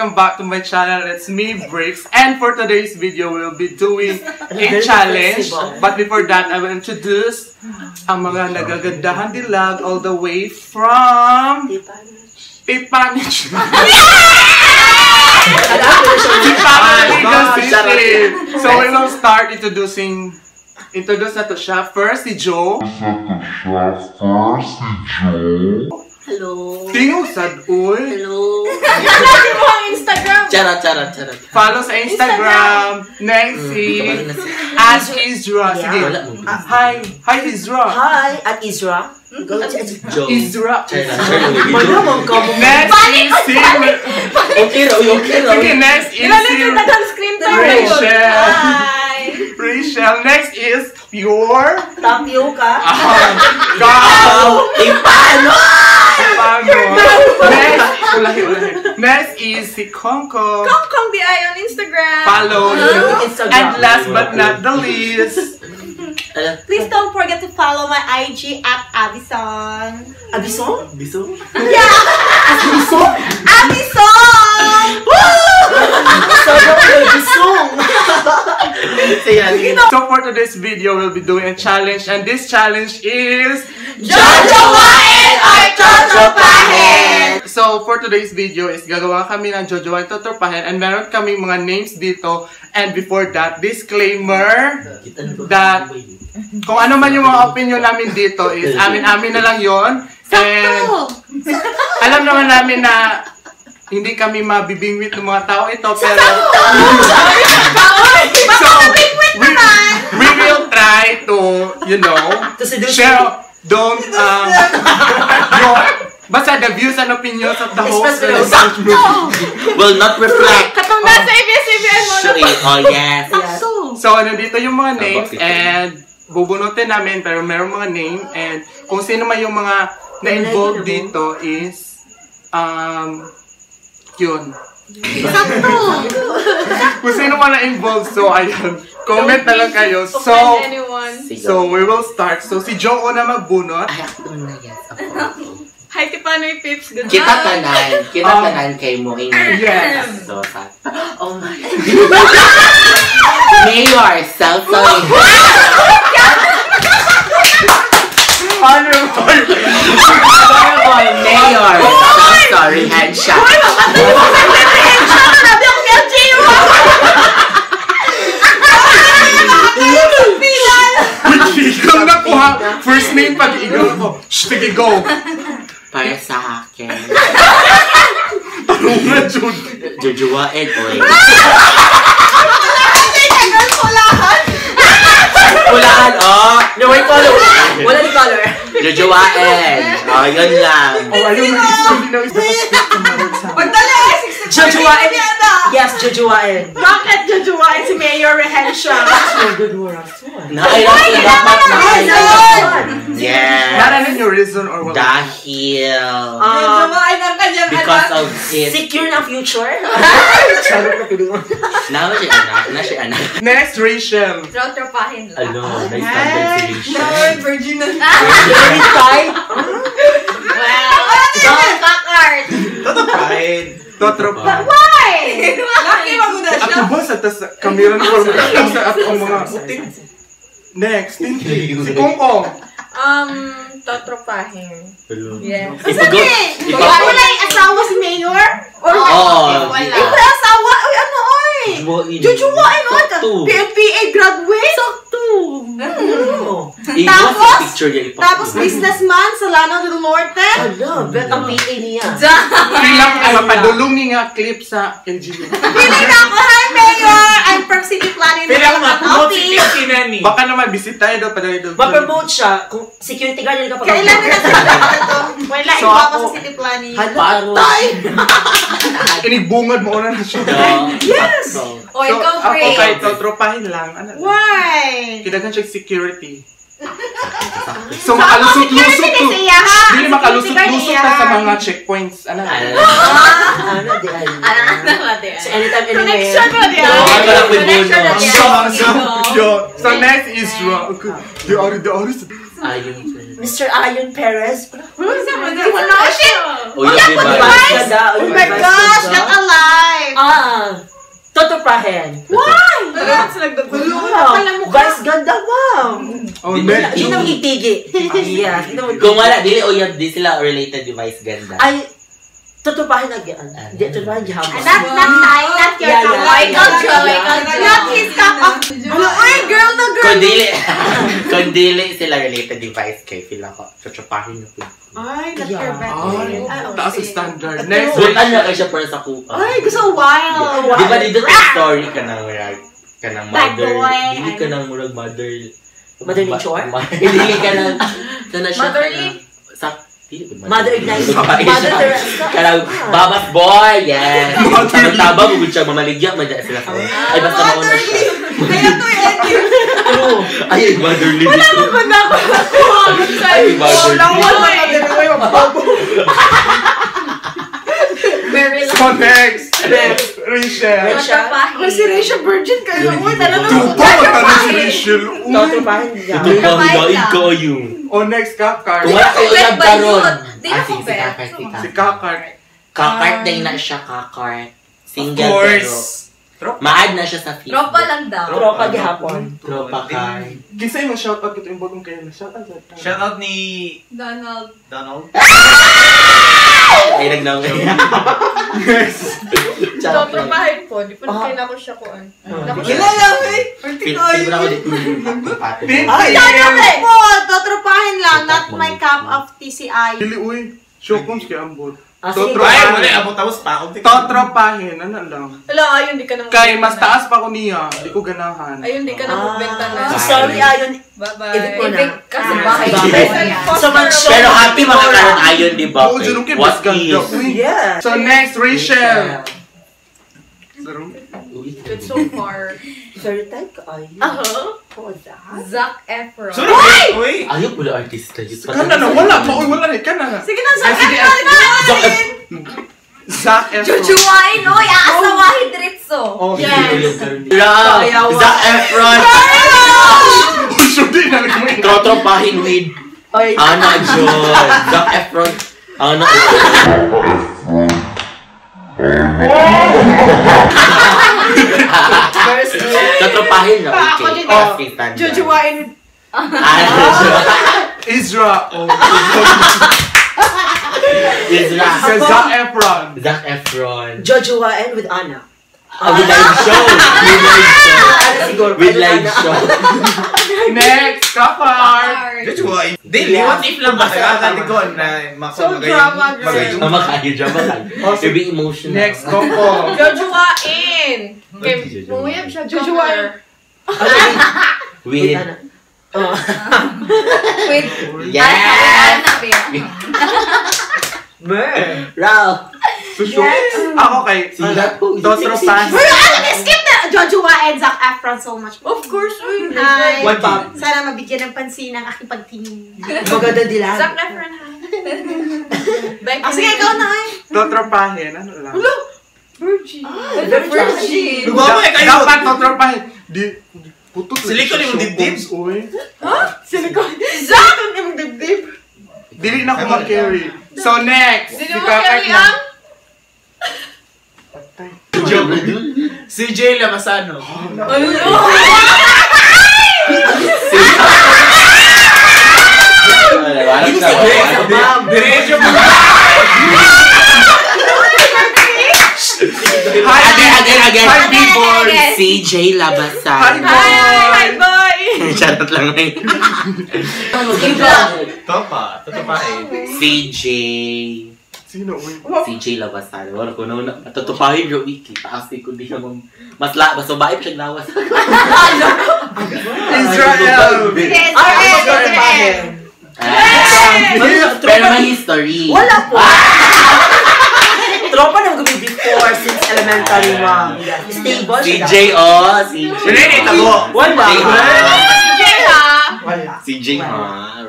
welcome back to my channel. It's me, Bricks, and for today's video, we'll be doing a challenge. But before that, I will introduce ang mga nagagandahan dilag all the way from Tipanich. So we will start introduce na to siya. First, si Jo. Hello. Tingog sad, uy. Hello. Lagi mo ang Instagram. Charot. Follow sa Instagram. Next is Izra. Sige. Hi Izra. Hi, at Izra. Izra. Next is next is Rachel. Rachel. Next is Pure Tapioca. Next is si Kongkong. Kongkong di ay on Instagram. Follow. And last but not the least, Please don't forget to follow my IG at Abison. Abison? Yeah! Abison? Abison! So for today's video, we'll be doing a challenge, and this challenge is Jojowain or Totropahin! So for today's video is gagawa kami ng Jojowain Totropahin, and meron kaming mga names dito. And before that, disclaimer that kung ano man yung mga opinion namin dito is amin-amin na lang yon. And alam naman namin na hindi kami mabibingwit ng mga tao ito, pero so we will try to, you know, share, don't basta the views and opinions of the host will not reflect. Katong nasa ABS-CBN mo na pa. Oh yes. So nandito yung mga names and bubunutin namin, pero meron mga name, and kung sino man yung mga na-involved dito is yun. Kung sino man na-involved, so ayun, comment na lang kayo. So we will start. So si Jo na magbunot. Ay, ako na, yes. Hi, Tipanoy Pips. Good Kita night. tanan kay mo ingay. Yes. So, oh my. Mayor, self-sorry. Honorable Mayor, self-sorry headshot. Ikaw na po ha. First name pag-igaw ko. Sige, go. Para sa akin. Tanong na, Jun. Jojowain, oy. Pulaan, oh. No, wait, color. Wala ni color. Jojowain. Oh, yun lang. Oh, ayun na. Magdala! Jojowain. Yes, Jojowain. Bakit Jojowain si Mayor Rehensha? Yes. Not any reason or what? Dahil. Jojowain ang kanyang Because of it. Secure na future? Na siya anak. Next, Rachel. Totropahin lang. Ano, nice congratulations. No, virginal. Anytime? Khart. Totropahin. Why? Laki maguda siya. Ako ba sa kamera ni Former sa atong mga utik? Next, si Kongkong. Totropahin. Yes. Wala yung asawa si Mayor? Or wala? Wala asawa? Uy, ano oy? Jojowain oy ka. PFPA graduate? Sakto. Tapos businessman sa Lanao del Norte? Ano, bet ang PA niya. Pilang ay mapadulungi nga clip sa LGU. Pili na ako, hi Mayor! I'm from City Planning Office. Baka naman bisita tayo doon. Ma-promote siya kung security guard yun kapag kailan na ito? Wala, So, iba ako ako- sa City Planning. Patay! Inibungad mo na siya. Yes! O, ikaw, Ako Pray. kahit Totropahin lang. Why? Kidagan siya security. So makalusot-lusot security to. kasi iya, ha? Hindi makalusot-lusot Security ka sa iya. mga checkpoints. Ano? Ano, di ay. So, anytime, anywhere. Connection mo diyan. Ano lang may Connection bonus. na diyan. So next is the artist. Ayun. Mr. Ayon Perez. Oh my gosh, not alive. Totropahin. Why? Vice ganda, ma'am. Oh, Hindi naman itigi. Yeah. Kung wala, dili uyab, di sila related device ganda. Ay, Totropahin again. Hindi, Totropahin gihapon. Not your cup. Not his cup of... Ay, girl na girl. Kung dili sila related device kay feel ako. Totropahin na po. Ay, not your bad. Taas ang standard. Next. Butan na kayo siya para sa kuka. Ay, gusto wild. Di ba dito sa story ka ng murag? Ka ng mother. Dili ka ng murag mother. Mother nature? Dili ka ng... Motherly? Mother Ignite. Mother Teresa. Karang babas boy, yes. Taba mo siya mamaligya, madya sila sa. Ay basta mauna siya. Kaya to ending. True. Ay motherly. Wala mo ba na ako? Ay motherly. So next. Rachel. Totropahin. Si Rachel virgin kayo. Uy, talaga. Tupa si Rachel. Totropahin niya. Totropahin ko yung. O next, Khart. Kung wala kayo ulab karon. Di na ko Si Khart. Khart din na siya, Khart. Single Of course. pero maad na siya sa Facebook. Tropa lang daw. Tropa gihapon. Tropa Khart. Kinsa yung shoutout ko ito yung bagong kayo na shoutout. Shoutout ni Donald. Ay nagnaw kayo. Yes. Totropahin po. Di pa na kailangan ko siya kuan. Kilala mo eh. Feel ako dito. Ay, po! Totropahin lang. Not my cup of TCI. Dili, uy. Show-coms kay Ambot. Ay, wala, abot tapos pa ako. Totropahin. Ano lang. Wala, ayun, di ka na Kay mas taas pa ko niya. Di ko ganahan. Ayun, di ka na magbenta na. So sorry, Ayon. Bye-bye. Ibig ko na. Kasi bahay. So Pero happy makakaroon ayon, di ba? Oo, dyan kay What mas ganda. is? Uy. Yeah. So next, Rachel. It's so far. Very tight ka, Ayon. Oh, that. Zac Efron. Sorry, uy! Ayaw ko na artista yun. Kana na, wala pa. Uy, wala na. Kana na. Sige na, Zac Sige, Efron! Zac Efron. Jojowain, oy! Aasawahin diretso. Oh, Yes. Zac Efron. Sure din na mo yun. Totropahin with Ana John. Zac Efron. Ana Totropahin na. Okay. Jojowain. Izra. Oh. Izra. Zac Efron. Zac Efron. Jojowain with Anna. With live show. With live show. Next, Khart. Jojowain. Dili, what if lang ba sa kakatikon na So drama, girl. Drama kayo. Be emotional. Next, Coco. Jojowain. Okay, munguyab siya. Jojowain. With Anna. Wait. yes. Ralph. Ako kay Totropahin. Skip na! Jojowain, Zac Efron so much. Of course, uy. Hi. One pop. Sana mabigyan ng pansin ang aking pagtingin. Maganda dilan. Zac Efron, ha? Sige, ikaw na, ay. Totropahin. Ano lang? Virgin. Virgin. Lumama eh, kayo! Dapat Totropahin. Di. Putot. Silikon yung dibdib. Uy. Silikon. Zac! Ang yung dibdib. Dili na ko mag-carry. So next. Hindi mo carry ang? Si Jay Lamasano. Diretso mo. Again. Hi, people. CJ Labasan. Hi, boy! Charot lang eh. Totropahin. CJ. Sino, uy? CJ Labasan. Wala ko na Totropahin yung wiki. Taas ko di naman. Mas babae pa siyang lawas. Israel. Pero may history. Wala po. Tropa na mag before since elementary, ma'am. Stable siya. CJ, oh. CJ. Rene, tago. Wala. Wala. CJ, ha?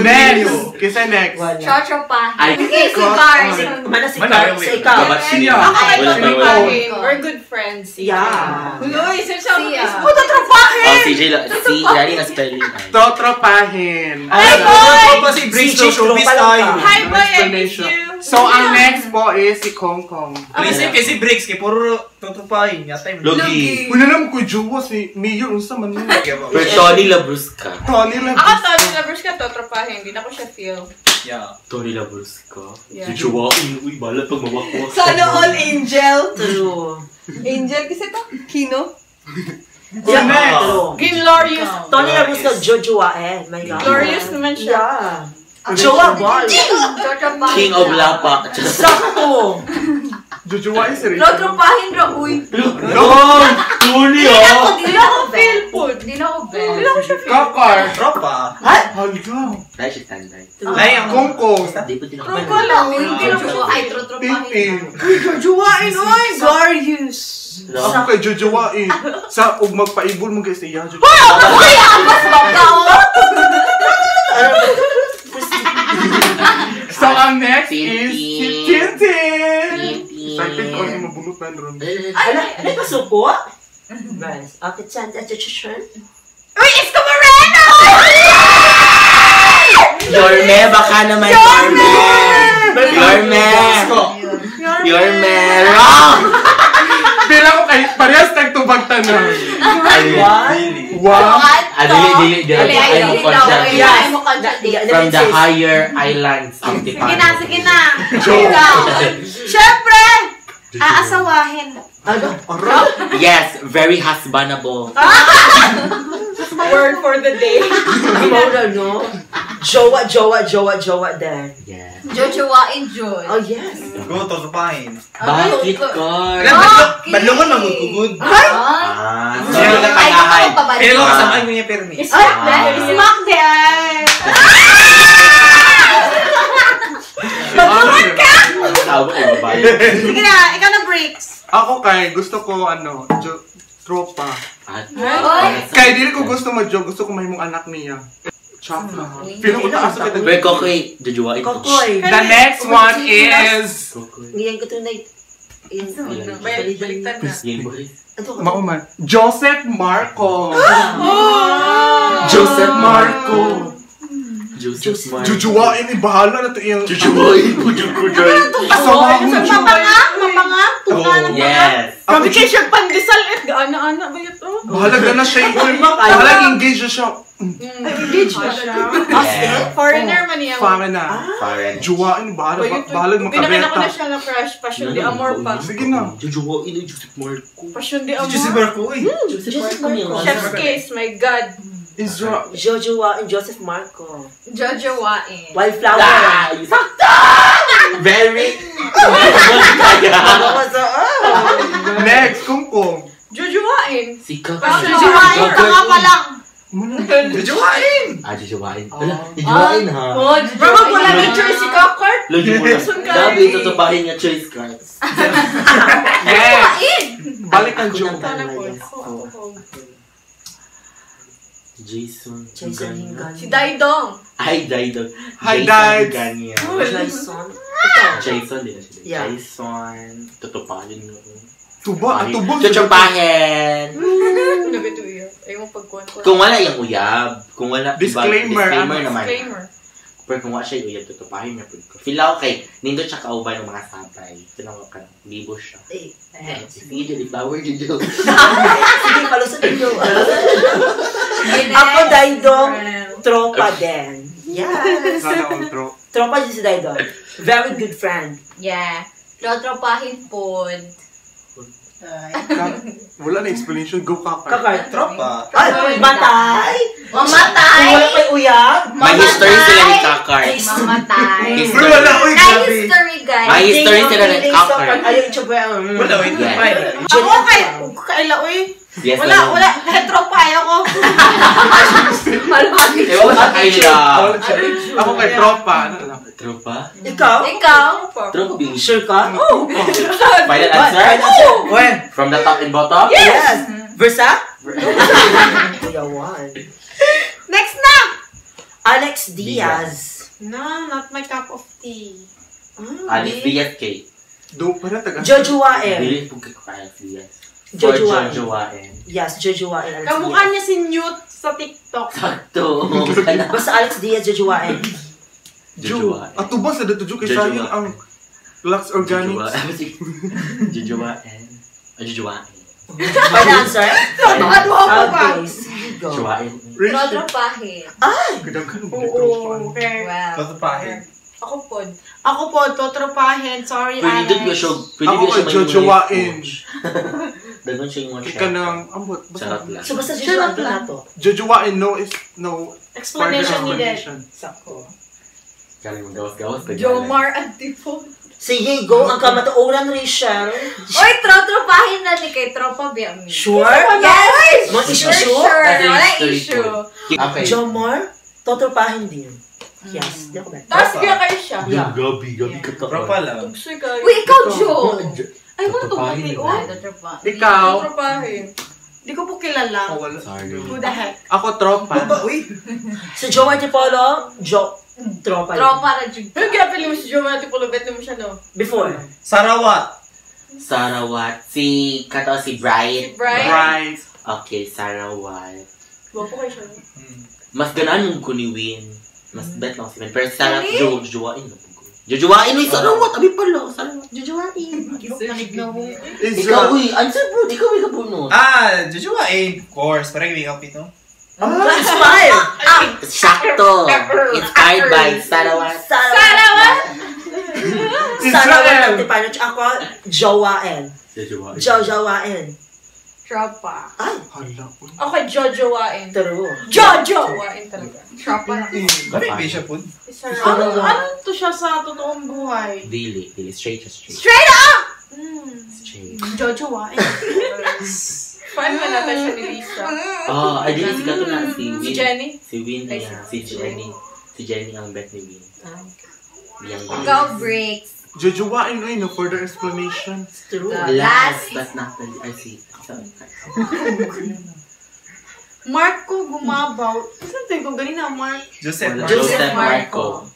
Next. Kisa next. Totropahin. Okay, si Khart. Mana si Khart. Sa ikaw. Siya. Ako kay Wala pa, wala. Totropahin. We're good friends. Yeah. Uy, siya. Siya. Oh, Totropahin! Totropahin! Si Lani na spelling. Totropahin. Hi, boy! Ito pa si Briggs to showbiz tayo. Hi, boy! I miss you! So, ang next po is si Kong Kong. Kasi Briggs, kay puro Totropahin. Yata yung Logi. Wala naman ko jowa si Mayor. Unsa man nun. Pero Tony Labrusca. Tony lang. Ako, Tony Lovers ka, Totropahin. Hindi na ko siya feel. Yeah. Tony Labrusca. Yeah. Jojowain. Uy, balat pag mawakwas. Sana all angel. True. Angel kasi to. Kino. True. Glorious. Tony Labrusca, Jojowain. My God. Glorious naman siya. Yeah. Jojowain. Totropahin. King of Lapa. Sakto. Jojowain si Rachel. Totropahin ra, uy. Long! Tony, oh! Hindi na ako feel food. Hindi na ako feel. Hindi na ako siya feel. Kakar. Tropa. Halga. Dahil siya standard. Ay, ang Kong Kong. Di po tinakpan. Kung lang, hindi na ko. Ay, Tintin. Jojowain, oy. Glorious. Ako kay Jojowain. Sa ug magpaibol mo guys iya. Uy, ambas ba ka, oh? So, ang next is si Tintin. Tintin. Excited ko yung mabulot na ron. Ano ka suko? Nice. Ate Chan, Ate Chan. Uy, Isko Moreno! Yorme, baka naman Yorme! Yorme! Yorme! Wrong! Pila ko kay parehas tagtubag tanong. Wow. Dili. Ay, mo contradict. From the higher islands of the Sige na, sige na. Joke. Siyempre, aasawahin. Yes, very husbandable. Word for the day. Mora, no? Jowa there. Yeah. Jojowain, Joy. Oh, yes. Go, Totropahin. Bakit, Car? Balungan magugugod. Sino na tangahan? Kaya ko kasamain mo niya Permi. Smack there. Smack there. Magmamad ka! Tawag ay babae. Sige na, ikaw na breaks. Ako kay gusto ko tropa. Oy. Kay dili ko gusto mag-joke, gusto ko may mong anak niya. Chaka. Feel ko taas ka Pero Kokoy, Jojowain. Kokoy. The next one is Ngayon ko tunay. Baliktad na. Mauman. Joseph Marco. Joseph Marco. Jojowain, bahala na to yung Jojowain po, Jojowain. asawa mo. Mapanga. Yes. Kami kayo siya pandesal at gaana-ana ba ito? Bahala ka na siya. Bahala engage siya. Engage ba siya? Yeah. Foreigner man niya. Fama na. Foreign. Jojowain, bahala Pinakita ko na makabeta. siya na crush. Passion de amor pa. Sige na. Jojowain ay Joseph Marco. Passion de amor. Joseph Marco, eh. Joseph Marco. Chef's kiss, my God. Izra. Jojowain, Joseph Marco. Jojowain. Wildflower. Very. Next, Kungkong. Jojowain. Si Kokoy. Jojowain, tanga pa lang. Jojowain! Jojowain. Wala, Jojowain ha. Bro, wala na choice si Khart. Lagi mo na. Sabi, Totropahin nga choice cards. Next. Balik ang joke. Jason. Si Daidong. Hi, Daidong. Hi, Dides. Jason. Jason din na siya. Yeah. Jason. Totropahin mo. Tuba, tubog. Totropahin. Nagito iya. Ayaw mo pagkuhan ko. Kung wala yung uyab, kung wala, Disclaimer, disclaimer naman. Disclaimer. Pero kung wala siya yung uyab, Totropahin niya. Feel ako kay, nindot siya kauban ng mga sabay. Tinawag ka, libo siya. Sige, Jelly Flower, Jojo. Sige, palusot ito. Ako, Daidong, tropa din. Yeah. Sana on throw. Tropa din si Daidong. Very good friend. Yeah. Totropahin pod. Wala na explanation. Go Kakar. Kakart. Tropa. Ay, matay! Mamatay. Kung wala pa'y uyab. May history sila ni Kakar. Mamatay. Bro, wala. Uy, May grabe. history, guys. May history sila ni Kakar. Ayaw, itsubay ang... Wala, wait. Yeah. Fine. Ako kaila, uy. Yes, Wala. Hetropa ako. Malaki. Ewan ko sa kaila. Ako kay tropa. Ano lang? Tropa? Ikaw? Ikaw? Tropa being Sure ka? Oh. Final answer? When? From the top and bottom? Yes! Versa? Kuya Juan. Next na. Alex Diaz. No, not my cup of tea. Alice Diaz K. Do para taga. Jojowain. Bilin po kay Alice Diaz. Jojowain. Yes, Jojowain. Alex Kamukha Diaz. niya si Newt sa TikTok. Sakto. Basta Alex Diaz, Jojowain. Jojowain. Ato ba sa dito kay sayang ang Lux Organics? Jojowain. Jojowain. Final answer? Ano ako pa? Okay, sige go. Jojowain. Totropahin. Kadang-kadang Oo, okay. Wow. Totropahin. Ako pod. Ako po, Totropahin. Sorry, Pwede Alex. ko siya, Ako kay Jojowain. Dagon siya yung mga Ika nang ambot. Charot lang. So basta Jojowain ka na to. Jojowain no is no Explanation further needed. explanation. Sako. Galing mong gawas-gawas. Jomar Antipon. Sige, go. Ang kamatuuran, Rachel. Oy, trotropahin na ni kay Tropa Biami. Sure? Yes! Mga issue, Sure, sure? sure. That's Wala history issue. po. Okay. Jomar, Totropahin din. Yes, di ako ba? Tapos kaya kayo siya. Yeah. Gabi ka to. Tropa lang. Tugsoy kayo. Uy, ikaw, Jo! Ay, mo Totropahin tugsoy. na. Oh, Ikaw, trotropahin. Di ko po kilala. oh, wala. Sorry. Who the heck? Ako tropa. Uy! Si Joey Tipolo, Tropa. Tropa na Jug. Pero kaya pili mo si Jo, mga tipulubet mo siya, no? Before. Sarawat. Sarawat. Si Bright. Bright. Right. Okay, Sarawat. Wapo kayo siya. Mas ganaan mong kuniwin. Mas bet lang si Ben. Pero Sarawat, Really? Jojowain. Jojowain ay Sarawat. Abi pala. Sarawat. Jojowain. Ikaw, uy. Answer bro. Ikaw may kabunod. Jojowain. Of course. Parang may outfit, no? Inspired! Sakto. Inspired by Sarawat. Sarawat! Sarawat ng Tipano. Ako, Jowain. Jojowain. Jojowain. Tropa. Ay, Hala. Ako Jojowain. true. Jojowain talaga. Tropa na. Parang may siya po. Ano to siya sa totoong buhay? Dili. Straight. Straight up! Straight. Jojowain. Paano ba natin siya ni Lisa? Ay, dili si Kato na. Si Si Win. Jenny? Si Win. Si Jenny. Si Jenny ang bet ni Win. Yang Ikaw breaks. Jojowain ay no further explanation. True. Last but not the I see. Marco Gumabaw. Saan tayo kung ganina, Mark? Joseph. Joseph Marco.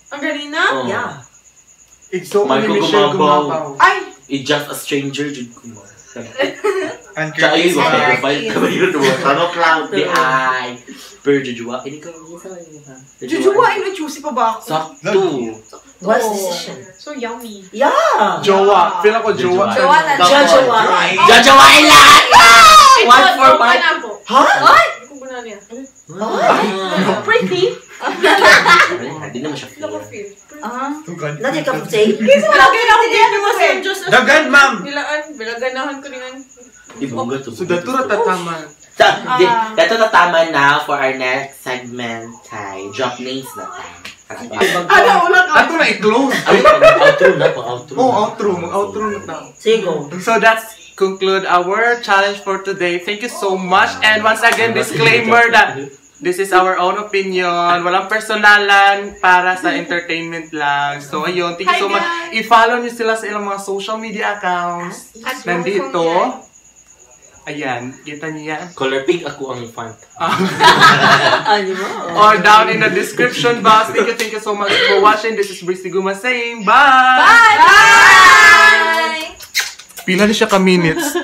Ang ganina? Oh. Yeah. Igso ni Marco Michelle Gumabaw. Gumabaw. Ay! It's just a stranger, Jud Kumar. And Tsaka Curtis. yung mga profile ka ba yun? Ano cloud the eye. Pero Jojowa, hindi ka Jojowain ay juicy pa ba ako? Sakto. What's decision? So yummy. Yeah! Jowa. Feel ako jowa. Jowa na. Jojowain. Jojowain lahat! One for one. Ha? Ay! Hindi ko guna niya. Pretty. Hindi naman siya Loko feel. feel. Natin ka say? Kasi wala kayo ako dito mo sa Diyos. Dagan, ma'am! Bilaganahan ko rin. Ibuga to. So datura tataman. Dato tataman na for our next segment kay Drop Names na tayo. Ano, wala ka. Ato na i-close. Ay, outro na po, outro. Oh, outro. Mag-outro na tayo. Sige, go. So that's conclude our challenge for today. Thank you so much. And once again, disclaimer that this is our own opinion. Walang personalan, para sa entertainment lang. So ayun, thank you so much. I-follow nyo sila sa ilang mga social media accounts. Nandito. Ayan, kita niyo yan. Color pink ako ang font. Ano mo? Or down in the description box. Thank you so much for watching. This is Brissy Guma saying bye! Bye! Pila na siya ka minutes.